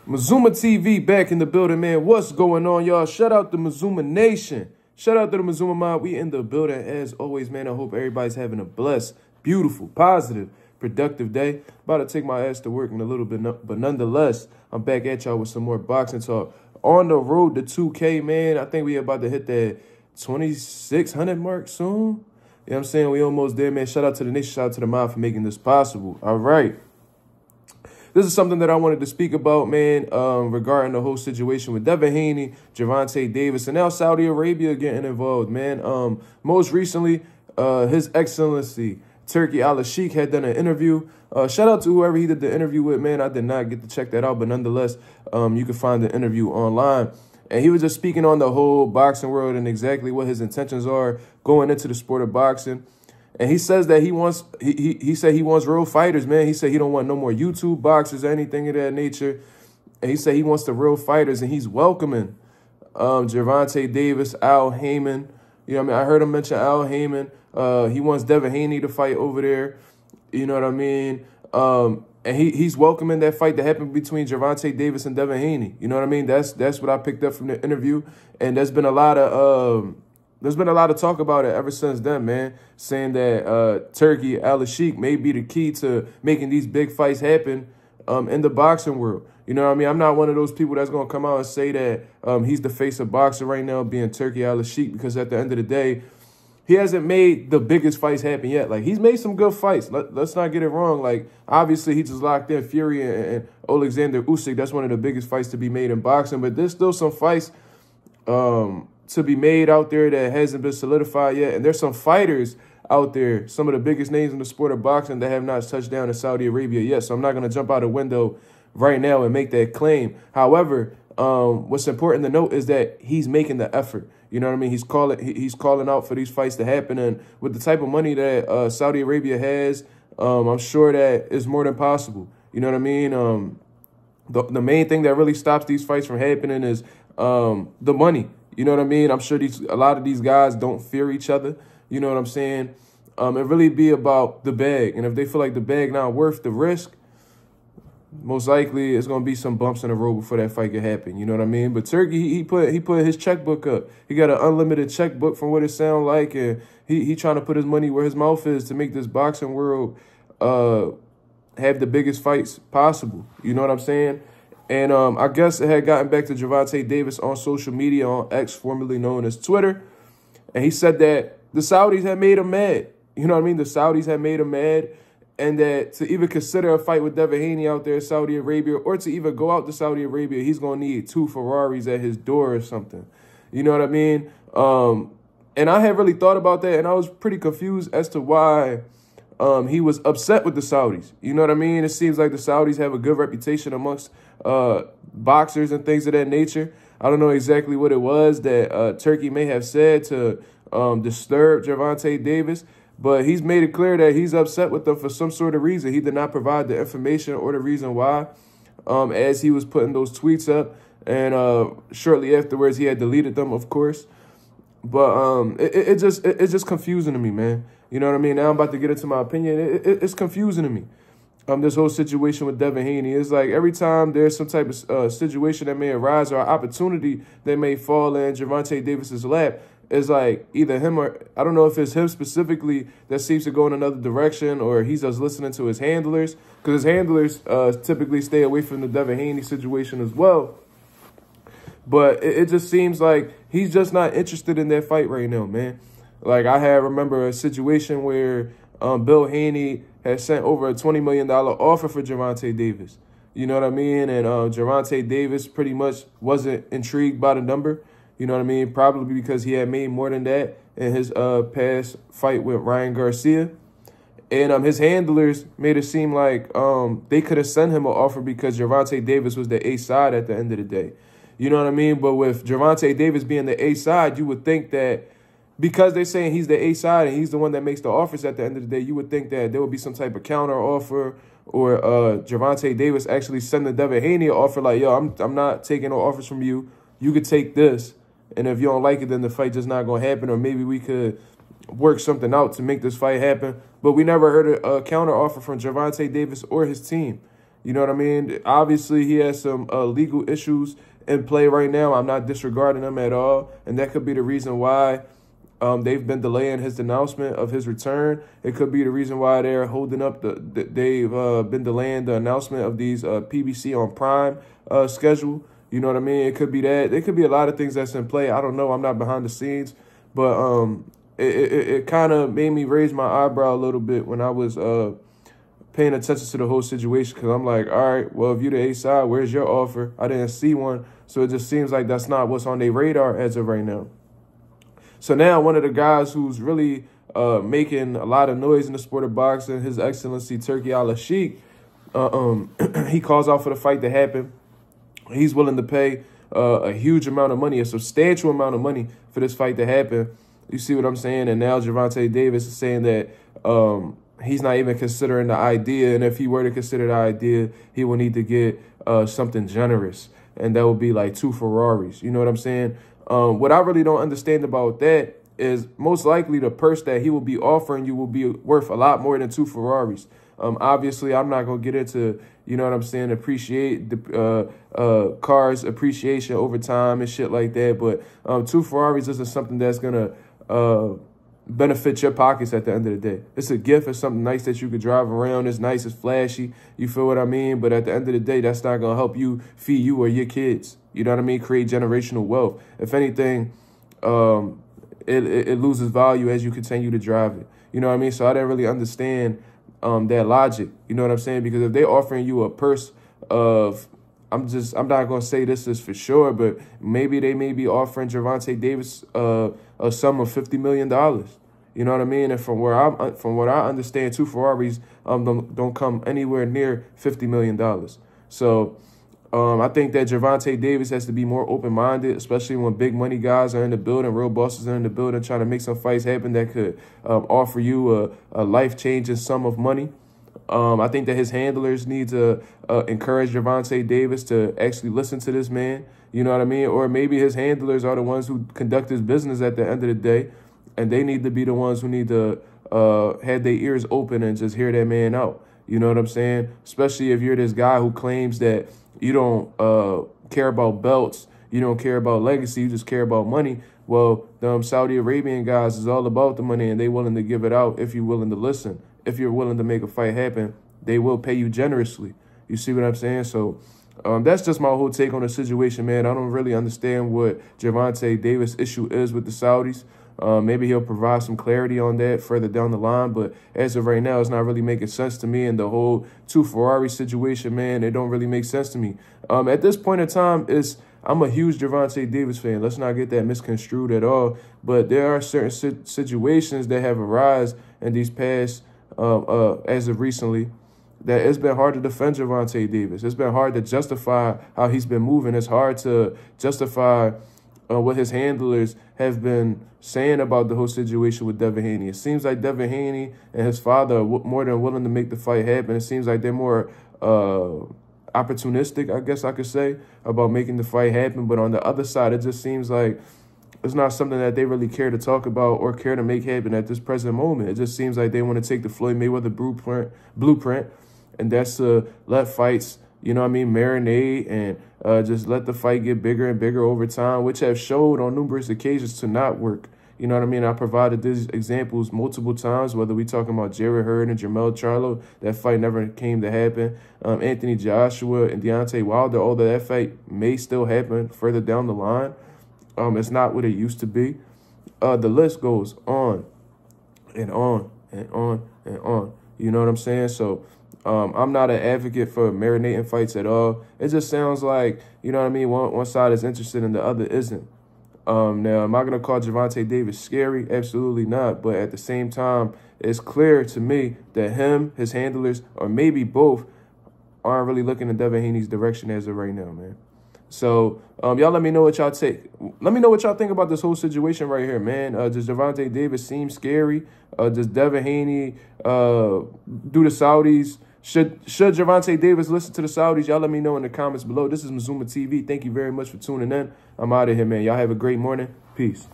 Mazuma TV back in the building, man. What's going on, y'all? Shout out to Mazuma Nation. Shout out to the Mazuma Mob. We in the building as always, man. I hope everybody's having a blessed, beautiful, positive, productive day. About to take my ass to work in a little bit, but nonetheless, I'm back at y'all with some more boxing talk. On the road to 2K, man. I think we about to hit that 2,600 mark soon. You know what I'm saying? We almost there, man. Shout out to the nation. Shout out to the mob for making this possible. All right. This is something that I wanted to speak about, man, regarding the whole situation with Devin Haney, Gervonta Davis, and now Saudi Arabia getting involved, man. Most recently, His Excellency Turki Al-Sheikh had done an interview. Shout out to whoever he did the interview with, man. I did not get to check that out, but nonetheless, you can find the interview online. And he was just speaking on the whole boxing world and exactly what his intentions are going into the sport of boxing. And he says that he wants, he said he wants real fighters, man. He said he don't want no more YouTube boxers or anything of that nature. And he said he wants the real fighters, and he's welcoming Gervonta Davis, Al Heyman. You know what I mean? I heard him mention Al Heyman. He wants Devin Haney to fight over there. You know what I mean? And he's welcoming that fight to happen between Gervonta Davis and Devin Haney. You know what I mean? That's what I picked up from the interview. And there's been a lot of talk about it ever since then, man, saying that Turki Al-Sheikh may be the key to making these big fights happen in the boxing world. You know what I mean? I'm not one of those people that's going to come out and say that he's the face of boxing right now, being Turki Al-Sheikh, because at the end of the day, he hasn't made the biggest fights happen yet. Like, he's made some good fights. Let's not get it wrong. Like, obviously, he just locked in Fury and Alexander Usyk. That's one of the biggest fights to be made in boxing. But there's still some fights to be made out there that hasn't been solidified yet. And there's some fighters out there, some of the biggest names in the sport of boxing, that have not touched down in Saudi Arabia yet. So I'm not going to jump out a window right now and make that claim. However, what's important to note is that he's making the effort. You know what I mean? He's calling out for these fights to happen. And with the type of money that Saudi Arabia has, I'm sure that it's more than possible. You know what I mean? The main thing that really stops these fights from happening is the money. You know what I mean? I'm sure a lot of these guys don't fear each other. You know what I'm saying? It really be about the bag. And if they feel like the bag not worth the risk, most likely it's going to be some bumps in the road before that fight can happen. You know what I mean? But Turki, he put his checkbook up. He got an unlimited checkbook from what it sounds like. And he trying to put his money where his mouth is to make this boxing world have the biggest fights possible. You know what I'm saying? And I guess it had gotten back to Gervonta Davis on social media, on X, formerly known as Twitter. And he said that the Saudis had made him mad. You know what I mean? The Saudis had made him mad. And that to even consider a fight with Devin Haney out there in Saudi Arabia, or to even go out to Saudi Arabia, he's going to need 2 Ferraris at his door or something. You know what I mean? And I had really thought about that, and I was pretty confused as to why he was upset with the Saudis. You know what I mean? It seems like the Saudis have a good reputation amongst boxers and things of that nature. I don't know exactly what it was that Turki may have said to disturb Gervonta Davis, but he's made it clear that he's upset with them for some sort of reason. He did not provide the information or the reason why as he was putting those tweets up. And shortly afterwards, he had deleted them, of course. But it's just confusing to me, man. You know what I mean? Now I'm about to get into my opinion. It's confusing to me. This whole situation with Devin Haney. It's like every time there's some type of situation that may arise or opportunity that may fall in Gervonta Davis's lap, it's like either him or, I don't know if it's him specifically that seems to go in another direction, or he's just listening to his handlers, because his handlers typically stay away from the Devin Haney situation as well. But it just seems like he's just not interested in that fight right now, man. Like, I remember a situation where Bill Haney had sent over a $20 million offer for Gervonta Davis. You know what I mean? And Gervonta Davis pretty much wasn't intrigued by the number. You know what I mean? Probably because he had made more than that in his past fight with Ryan Garcia. And his handlers made it seem like they could have sent him an offer because Gervonta Davis was the A side at the end of the day. You know what I mean? But with Gervonta Davis being the A side, you would think that because they're saying he's the A side and he's the one that makes the offers at the end of the day, you would think that there would be some type of counter offer, or Gervonta Davis actually send the Devin Haney an offer like, yo, I'm not taking no offers from you. You could take this. And if you don't like it, then the fight just not going to happen. Or maybe we could work something out to make this fight happen. But we never heard a counter offer from Gervonta Davis or his team. You know what I mean? Obviously, he has some legal issues in play right now. I'm not disregarding them at all. And that could be the reason why they've been delaying his announcement of his return. It could be the reason why they're holding up they've been delaying the announcement of these PBC on Prime schedule. You know what I mean? It could be that. There could be a lot of things that's in play. I don't know. I'm not behind the scenes. But it kind of made me raise my eyebrow a little bit when I was paying attention to the whole situation, because I'm like, all right, well, if you're the A side, where's your offer? I didn't see one. So it just seems like that's not what's on their radar as of right now. So now one of the guys who's really making a lot of noise in the sport of boxing, His Excellency Turki Al-Sheikh, he calls out for the fight to happen. He's willing to pay a huge amount of money, a substantial amount of money for this fight to happen. You see what I'm saying? And now Gervonta Davis is saying that he's not even considering the idea. And if he were to consider the idea, he would need to get something generous. And that would be like 2 Ferraris. You know what I'm saying? What I really don't understand about that is most likely the purse that he will be offering you will be worth a lot more than 2 Ferraris. Obviously, I'm not going to get into, you know what I'm saying, appreciate the cars appreciation over time and shit like that. But 2 Ferraris isn't something that's going to benefit your pockets at the end of the day. It's a gift. It's something nice that you could drive around. It's nice. It's flashy. You feel what I mean? But at the end of the day, that's not going to help you feed you or your kids. You know what I mean? Create generational wealth. If anything, it loses value as you continue to drive it. You know what I mean? So I didn't really understand that logic. You know what I'm saying? Because if they're offering you a purse of, I'm not going to say this is for sure, but maybe they may be offering Gervonta Davis a sum of $50 million. You know what I mean? And from what I understand, 2 Ferraris don't come anywhere near $50 million. So I think that Gervonta Davis has to be more open-minded, especially when big money guys are in the building, real bosses are in the building, trying to make some fights happen that could offer you a life-changing sum of money. I think that his handlers need to encourage Gervonta Davis to actually listen to this man. You know what I mean? Or maybe his handlers are the ones who conduct his business at the end of the day, and they need to be the ones who need to have their ears open and just hear that man out. You know what I'm saying? Especially if you're this guy who claims that you don't care about belts, you don't care about legacy, you just care about money. Well, them Saudi Arabian guys is all about the money, and they willing to give it out if you're willing to listen. If you're willing to make a fight happen, they will pay you generously. You see what I'm saying? So that's just my whole take on the situation, man. I don't really understand what Gervonta Davis' issue is with the Saudis. Maybe he'll provide some clarity on that further down the line. But as of right now, it's not really making sense to me. And the whole 2 Ferrari situation, man, it don't really make sense to me. At this point in time, I'm a huge Gervonta Davis fan. Let's not get that misconstrued at all. But there are certain situations that have arisen in these past as of recently, that it's been hard to defend Gervonta Davis. It's been hard to justify how he's been moving. It's hard to justify what his handlers have been saying about the whole situation with Devin Haney. It seems like Devin Haney and his father are more than willing to make the fight happen. It seems like they're more opportunistic, I guess I could say, about making the fight happen. But on the other side, it just seems like it's not something that they really care to talk about or care to make happen at this present moment. It just seems like they want to take the Floyd Mayweather blueprint, and that's to let fights, you know what I mean, marinate and just let the fight get bigger and bigger over time, which have showed on numerous occasions to not work. You know what I mean? I provided these examples multiple times, whether we talking about Jarrett Hurd and Jermell Charlo. That fight never came to happen. Anthony Joshua and Deontay Wilder, although that fight may still happen further down the line, it's not what it used to be. The list goes on and on and on and on. You know what I'm saying? So I'm not an advocate for marinating fights at all. It just sounds like, you know what I mean, one side is interested and the other isn't. Now, am I going to call Gervonta Davis scary? Absolutely not. But at the same time, it's clear to me that him, his handlers, or maybe both, aren't really looking in Devin Haney's direction as of right now, man. So y'all let me know what y'all take. Let me know what y'all think about this whole situation right here, man. Does Gervonta Davis seem scary? Does Devin Haney do the Saudis? Should Gervonta Davis listen to the Saudis? Y'all let me know in the comments below. This is Mazuma TV. Thank you very much for tuning in. I'm out of here, man. Y'all have a great morning. Peace.